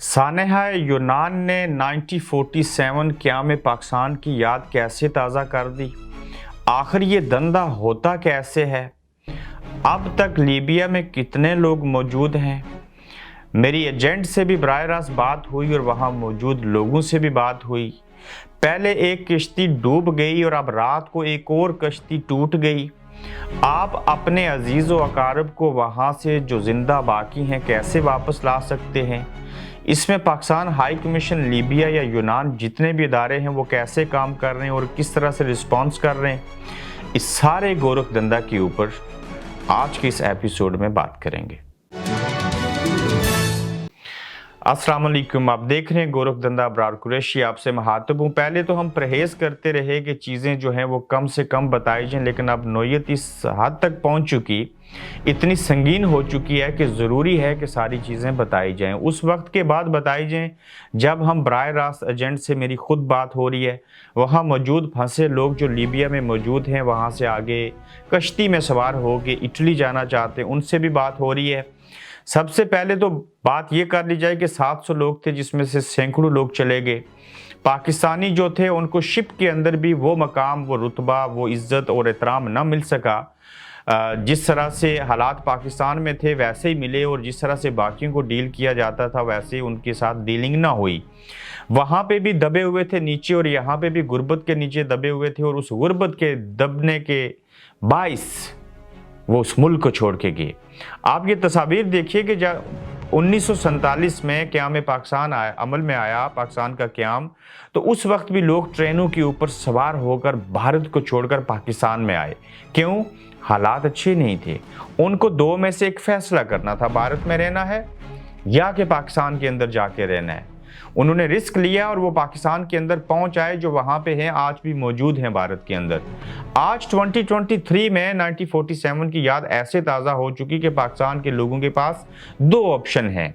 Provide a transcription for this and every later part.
سانحہ یونان نے 1947 قیام پاکستان کی یاد کیسے تازہ کر دی؟ آخر یہ دندہ ہوتا کیسے ہے؟ اب تک لیبیا میں کتنے لوگ موجود ہیں؟ میری ایجنٹ سے بھی براہ راست بات ہوئی اور وہاں موجود لوگوں سے بھی بات ہوئی۔ پہلے ایک کشتی ڈوب گئی اور اب رات کو ایک اور کشتی ٹوٹ گئی۔ آپ اپنے عزیز و اقارب کو وہاں سے جو زندہ باقی ہیں کیسے واپس لا سکتے ہیں؟ اس میں پاکستان ہائی کمیشن لیبیا یا یونان جتنے بھی ادارے ہیں وہ کیسے کام کر رہے ہیں اور کس طرح سے رسپانس کر رہے ہیں؟ اس سارے گورکھ دندہ کے اوپر آج کے اس ایپیسوڈ میں بات کریں گے۔ السلام علیکم، آپ دیکھ رہے ہیں گورکھ دندہ، ابرار قریشی آپ سے مخاطب ہوں۔ پہلے تو ہم پرہیز کرتے رہے کہ چیزیں جو ہیں وہ کم سے کم بتائی جائیں، لیکن اب نوعیت اس حد تک پہنچ چکی، اتنی سنگین ہو چکی ہے کہ ضروری ہے کہ ساری چیزیں بتائی جائیں۔ اس وقت کے بعد بتائی جائیں جب ہم براہ راست ایجنٹ سے میری خود بات ہو رہی ہے، وہاں موجود پھنسے لوگ جو لیبیا میں موجود ہیں وہاں سے آگے کشتی میں سوار ہو کے اٹلی جانا چاہتے ہیں، ان سے بھی بات ہو رہی ہے۔ سب سے پہلے تو بات یہ کر لی جائے کہ 700 لوگ تھے جس میں سے سینکڑوں لوگ چلے گئے۔ پاکستانی جو تھے ان کو شپ کے اندر بھی وہ مقام، وہ رتبہ، وہ عزت اور احترام نہ مل سکا۔ جس طرح سے حالات پاکستان میں تھے ویسے ہی ملے، اور جس طرح سے باقیوں کو ڈیل کیا جاتا تھا ویسے ان کے ساتھ ڈیلنگ نہ ہوئی۔ وہاں پہ بھی دبے ہوئے تھے نیچے، اور یہاں پہ بھی غربت کے نیچے دبے ہوئے تھے، اور اس غربت کے دبنے کے باعث وہ اس ملک کو چھوڑ کے گئے۔ آپ یہ تصاویر دیکھیے کہ جب 1947 میں قیام پاکستان عمل میں آیا، پاکستان کا قیام، تو اس وقت بھی لوگ ٹرینوں کے اوپر سوار ہو کر بھارت کو چھوڑ کر پاکستان میں آئے۔ کیوں؟ حالات اچھے نہیں تھے۔ ان کو دو میں سے ایک فیصلہ کرنا تھا، بھارت میں رہنا ہے یا کہ پاکستان کے اندر جا کے رہنا ہے۔ انہوں نے رسک لیا اور وہ پاکستان کے اندر پہنچ آئے، جو وہاں پہ ہیں آج بھی موجود ہیں بھارت کے اندر۔ آج 2023 میں 1947 کی یاد ایسے تازہ ہو چکی کہ پاکستان کے لوگوں کے پاس دو آپشن ہیں۔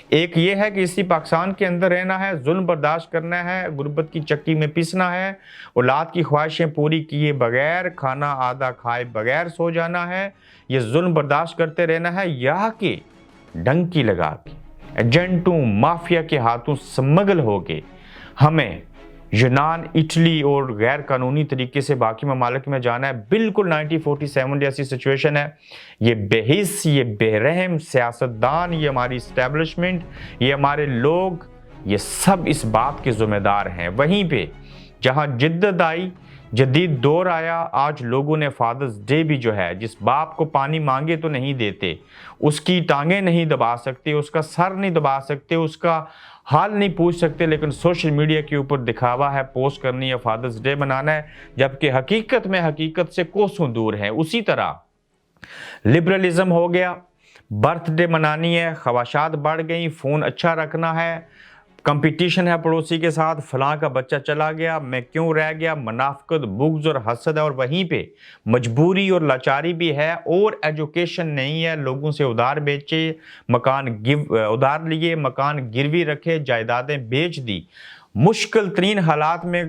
ایک یہ ہے کہ اسی پاکستان کے اندر رہنا ہے، ظلم برداشت کرنا ہے، غربت کی چکی میں پیسنا ہے، اولاد کی خواہشیں پوری کیے بغیر، کھانا آدھا کھائے بغیر سو جانا ہے، یہ ظلم برداشت کرتے رہنا ہے، یا کہ ڈنکی لگا کے ایجنٹوں، مافیا کے ہاتھوں سمگل ہو کے ہمیں یونان، اٹلی اور غیر قانونی طریقے سے باقی ممالک میں جانا ہے۔ بالکل 1947 جیسی سچویشن ہے۔ یہ بے حس، یہ بے رحم سیاستدان، یہ ہماری اسٹیبلشمنٹ، یہ ہمارے لوگ، یہ سب اس بات کے ذمہ دار ہیں۔ وہیں پہ جہاں جدت آئی، جدید دور آیا، آج لوگوں نے فادرز ڈے بھی جو ہے، جس باپ کو پانی مانگے تو نہیں دیتے، اس کی ٹانگیں نہیں دبا سکتے، اس کا سر نہیں دبا سکتے، اس کا حال نہیں پوچھ سکتے، لیکن سوشل میڈیا کے اوپر دکھاوا ہے، پوسٹ کرنی ہے، فادرز ڈے منانا ہے، جبکہ حقیقت میں حقیقت سے کوسوں دور ہے۔ اسی طرح لبرلزم ہو گیا، برتھ ڈے منانی ہے، خواہشات بڑھ گئیں، فون اچھا رکھنا ہے، کمپٹیشن ہے پڑوسی کے ساتھ، فلاں کا بچہ چلا گیا میں کیوں رہ گیا، منافقت، بغض اور حسد ہے، اور وہیں پہ مجبوری اور لاچاری بھی ہے، اور ایجوکیشن نہیں ہے، لوگوں سے ادھار بیچے، مکان ادھار لیے، مکان گروی رکھے، جائیدادیں بیچ دی، مشکل ترین حالات میں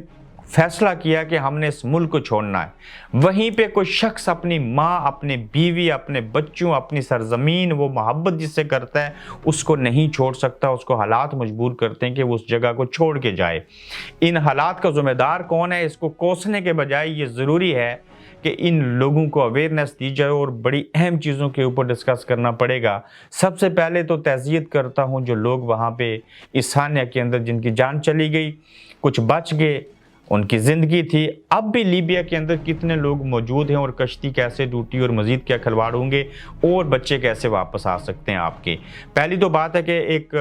فیصلہ کیا کہ ہم نے اس ملک کو چھوڑنا ہے۔ وہیں پہ کوئی شخص اپنی ماں، اپنے بیوی، اپنے بچوں، اپنی سرزمین، وہ محبت جس سے کرتا ہے اس کو نہیں چھوڑ سکتا، اس کو حالات مجبور کرتے ہیں کہ وہ اس جگہ کو چھوڑ کے جائے۔ ان حالات کا ذمہ دار کون ہے؟ اس کو کوسنے کے بجائے یہ ضروری ہے کہ ان لوگوں کو اویئرنیس دی جائے، اور بڑی اہم چیزوں کے اوپر ڈسکس کرنا پڑے گا۔ سب سے پہلے تو تعزیت کرتا ہوں جو لوگ وہاں پہ اس سانحہ کے اندر جن کی جان چلی گئی، کچھ بچ گئے، ان کی زندگی تھی۔ اب بھی لیبیا کے اندر کتنے لوگ موجود ہیں، اور کشتی کیسے ٹوٹی، اور مزید کیا کھلواڑ ہوں گے، اور بچے کیسے واپس آ سکتے ہیں آپ کے۔ پہلی تو بات ہے کہ ایک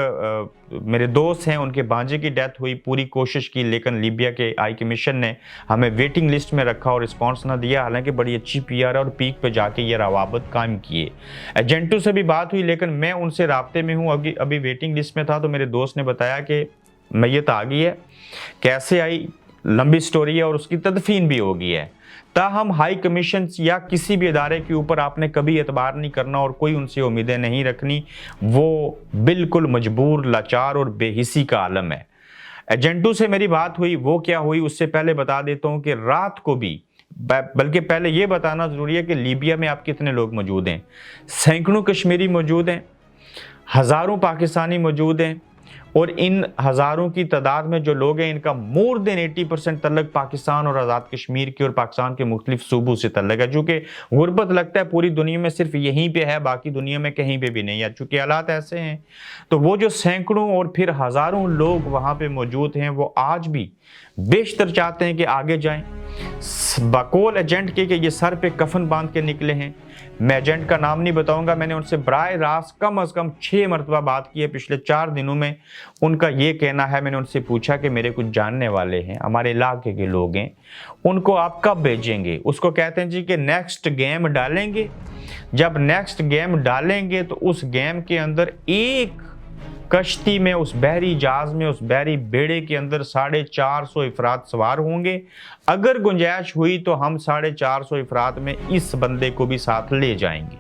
میرے دوست ہیں، ان کے بھانجے کی ڈیتھ ہوئی، پوری کوشش کی، لیکن لیبیا کے ہائی کمیشن نے ہمیں ویٹنگ لسٹ میں رکھا اور رسپانس نہ دیا، حالانکہ بڑی اچھی پی آر ہے، اور پیک پہ جا کے یہ روابط قائم کیے۔ ایجنٹوں سے بھی بات ہوئی، لیکن میں ان سے رابطے میں ہوں، ابھی ویٹنگ لسٹ میں تھا، تو میرے دوست نے بتایا کہ میت آ گئی ہے، کیسے آئی لمبی سٹوری ہے، اور اس کی تدفین بھی ہو گئی ہے۔ تاہم ہائی کمیشن یا کسی بھی ادارے کے اوپر آپ نے کبھی اعتبار نہیں کرنا، اور کوئی ان سے امیدیں نہیں رکھنی، وہ بالکل مجبور، لاچار اور بے حسی کا عالم ہے۔ ایجنٹوں سے میری بات ہوئی، وہ کیا ہوئی اس سے پہلے بتا دیتا ہوں کہ رات کو بھی، بلکہ پہلے یہ بتانا ضروری ہے کہ لیبیا میں آپ کتنے لوگ موجود ہیں۔ سینکڑوں کشمیری موجود ہیں، ہزاروں پاکستانی موجود ہیں، اور ان ہزاروں کی تعداد میں جو لوگ ہیں ان کا مور دین 80% تعلق پاکستان اور آزاد کشمیر کے اور پاکستان کے مختلف صوبوں سے تعلق ہے، چونکہ غربت لگتا ہے پوری دنیا میں صرف یہیں پہ ہے، باقی دنیا میں کہیں پہ بھی نہیں ہے، چونکہ حالات ایسے ہیں۔ تو وہ جو سینکڑوں اور پھر ہزاروں لوگ وہاں پہ موجود ہیں، وہ آج بھی بیشتر چاہتے ہیں کہ آگے جائیں، بقول ایجنٹ کے کہ یہ سر پہ کفن باندھ کے نکلے ہیں۔ میں ایجنٹ کا نام نہیں بتاؤں گا، میں نے ان سے براہ راست کم از کم 6 مرتبہ بات کی ہے پچھلے 4 دنوں میں۔ ان کا یہ کہنا ہے، میں نے ان سے پوچھا کہ میرے کچھ جاننے والے ہیں، ہمارے علاقے کے لوگ ہیں، ان کو آپ کب بھیجیں گے؟ اس کو کہتے ہیں جی کہ نیکسٹ گیم ڈالیں گے۔ جب نیکسٹ گیم ڈالیں گے تو اس گیم کے اندر ایک کشتی میں، اس بحری جہاز میں، اس بحری بیڑے کے اندر 450 افراد سوار ہوں گے۔ اگر گنجائش ہوئی تو ہم 450 افراد میں اس بندے کو بھی ساتھ لے جائیں گے۔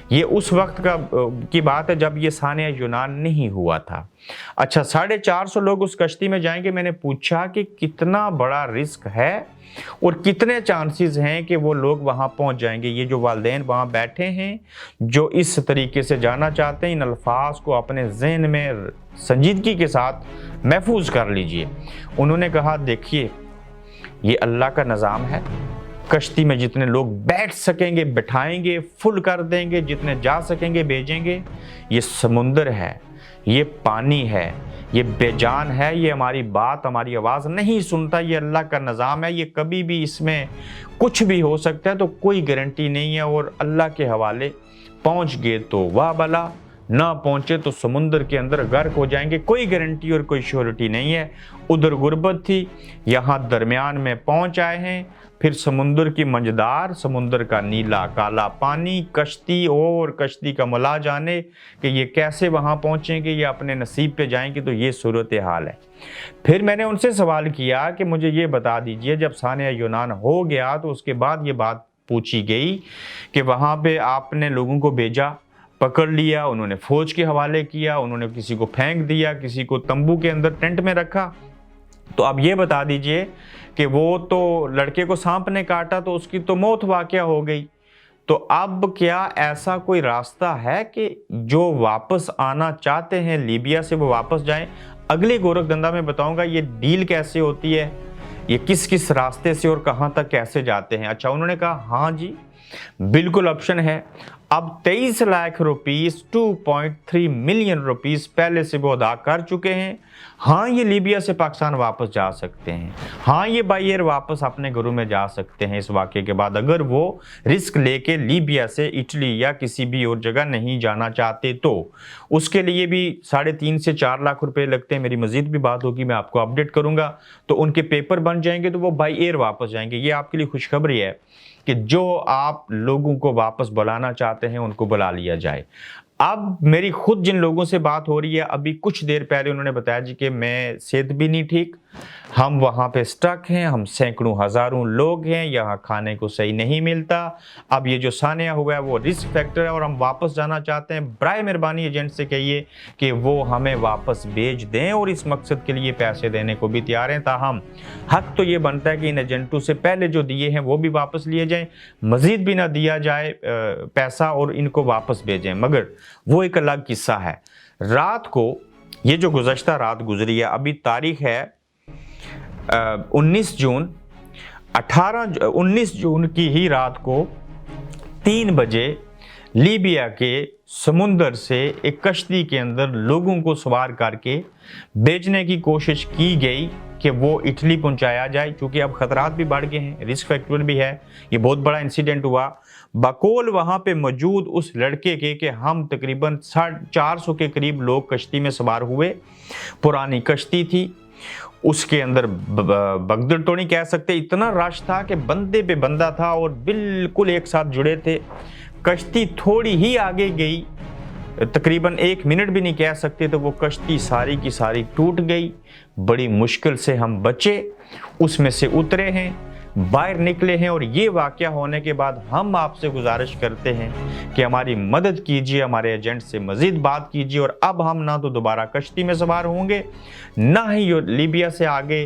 یہ اس وقت کی بات ہے جب یہ سانحہ یونان نہیں ہوا تھا۔ اچھا 450 لوگ اس کشتی میں جائیں گے۔ میں نے پوچھا کہ کتنا بڑا رسک ہے اور کتنے چانسز ہیں کہ وہ لوگ وہاں پہنچ جائیں گے۔ یہ جو والدین وہاں بیٹھے ہیں جو اس طریقے سے جانا چاہتے ہیں، ان الفاظ کو اپنے ذہن میں سنجیدگی کے ساتھ محفوظ کر لیجئے۔ انہوں نے کہا دیکھیے یہ اللہ کا نظام ہے، کشتی میں جتنے لوگ بیٹھ سکیں گے بٹھائیں گے، فل کر دیں گے، جتنے جا سکیں گے بھیجیں گے۔ یہ سمندر ہے، یہ پانی ہے، یہ بے جان ہے، یہ ہماری بات ہماری آواز نہیں سنتا، یہ اللہ کا نظام ہے، یہ کبھی بھی اس میں کچھ بھی ہو سکتا ہے، تو کوئی گارنٹی نہیں ہے، اور اللہ کے حوالے پہنچ گئے تو واہ بلا، نہ پہنچے تو سمندر کے اندر غرق ہو جائیں گے، کوئی گارنٹی اور کوئی شیورٹی نہیں ہے۔ ادھر غربت تھی، یہاں درمیان میں پہنچ آئے ہیں، پھر سمندر کی منجدار، سمندر کا نیلا کالا پانی، کشتی اور کشتی کا ملا جانے کہ یہ کیسے وہاں پہنچیں گے، یہ اپنے نصیب پہ جائیں گے، تو یہ صورتحال ہے۔ پھر میں نے ان سے سوال کیا کہ مجھے یہ بتا دیجئے جب سانحہ یونان ہو گیا تو اس کے بعد یہ بات پوچھی گئی کہ وہاں پہ آپ نے لوگوں کو بھیجا، پکڑ لیا، انہوں نے فوج کے حوالے کیا، انہوں نے کسی کو پھینک دیا، کسی کو تمبو کے اندر ٹینٹ میں رکھا، تو اب یہ بتا دیجئے کہ وہ تو لڑکے کو سانپ نے کاٹا تو اس کی تو موت واقعہ ہو گئی، تو اب کیا ایسا کوئی راستہ ہے کہ جو واپس آنا چاہتے ہیں لیبیا سے وہ واپس جائیں؟ اگلے گورکھ دندہ میں بتاؤں گا یہ ڈیل کیسے ہوتی ہے، یہ کس کس راستے سے اور کہاں تک کیسے جاتے ہیں۔ اچھا انہوں نے کہا ہاں جی بالکل آپشن ہے۔ اب 23 لاکھ روپیز 2.3 ملین روپیز پہلے سے وہ ادا کر چکے ہیں۔ ہاں یہ لیبیا سے پاکستان واپس جا سکتے ہیں، ہاں یہ بائی ایئر واپس اپنے گھروں میں جا سکتے ہیں اس واقعے کے بعد، اگر وہ رسک لے کے لیبیا سے اٹلی یا کسی بھی اور جگہ نہیں جانا چاہتے تو اس کے لیے بھی 3.5 سے 4 لاکھ روپے لگتے ہیں۔ میری مزید بھی بات ہوگی، میں آپ کو اپڈیٹ کروں گا، تو ان کے پیپر بن جائیں گے تو وہ بائی ایئر واپس جائیں گے۔ یہ آپ کے لیے خوشخبری ہے کہ جو آپ لوگوں کو واپس بلانا چاہتے ہیں ان کو بلا لیا جائے۔ اب میری خود جن لوگوں سے بات ہو رہی ہے، ابھی کچھ دیر پہلے انہوں نے بتایا جی کہ میں صحت بھی نہیں ٹھیک، ہم وہاں پہ سٹک ہیں، ہم سینکڑوں ہزاروں لوگ ہیں، یہاں کھانے کو صحیح نہیں ملتا، اب یہ جو سانحہ ہوا ہے وہ رسک فیکٹر ہے اور ہم واپس جانا چاہتے ہیں۔ برائے مہربانی ایجنٹ سے کہیے کہ وہ ہمیں واپس بھیج دیں اور اس مقصد کے لیے پیسے دینے کو بھی تیار ہیں، تاہم حق تو یہ بنتا ہے کہ ان ایجنٹوں سے پہلے جو دیے ہیں وہ بھی واپس لیے جائیں، مزید بھی نہ دیا جائے پیسہ اور ان کو واپس بھیجیں۔ مگر وہ ایک الگ قصہ ہے۔ رات کو یہ جو گزشتہ رات گزری ہے، ابھی تاریخ ہے 19 جون کی ہی رات کو 3 بجے لیبیا کے سمندر سے ایک کشتی کے اندر لوگوں کو سوار کر کے بیچنے کی کوشش کی گئی کہ وہ اٹلی پہنچایا جائے، چونکہ اب خطرات بھی بڑھ گئے ہیں، رسک فیکٹر بھی ہے، یہ بہت بڑا انسیڈنٹ ہوا۔ بقول وہاں پہ موجود اس لڑکے کے کہ ہم تقریباً 450 کے قریب لوگ کشتی میں سوار ہوئے، پرانی کشتی تھی، اس کے اندر بگدڑ تو نہیں کہہ سکتے، اتنا رش تھا کہ بندے پہ بندہ تھا اور بالکل ایک ساتھ جڑے تھے۔ کشتی تھوڑی ہی آگے گئی، تقریباً 1 منٹ بھی نہیں کہہ سکتے تو وہ کشتی ساری کی ساری ٹوٹ گئی۔ بڑی مشکل سے ہم بچے، اس میں سے اترے ہیں، باہر نکلے ہیں، اور یہ واقعہ ہونے کے بعد ہم آپ سے گزارش کرتے ہیں کہ ہماری مدد کیجیے، ہمارے ایجنٹ سے مزید بات کیجیے، اور اب ہم نہ تو دوبارہ کشتی میں سوار ہوں گے، نہ ہی لیبیا سے آگے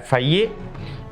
FIA,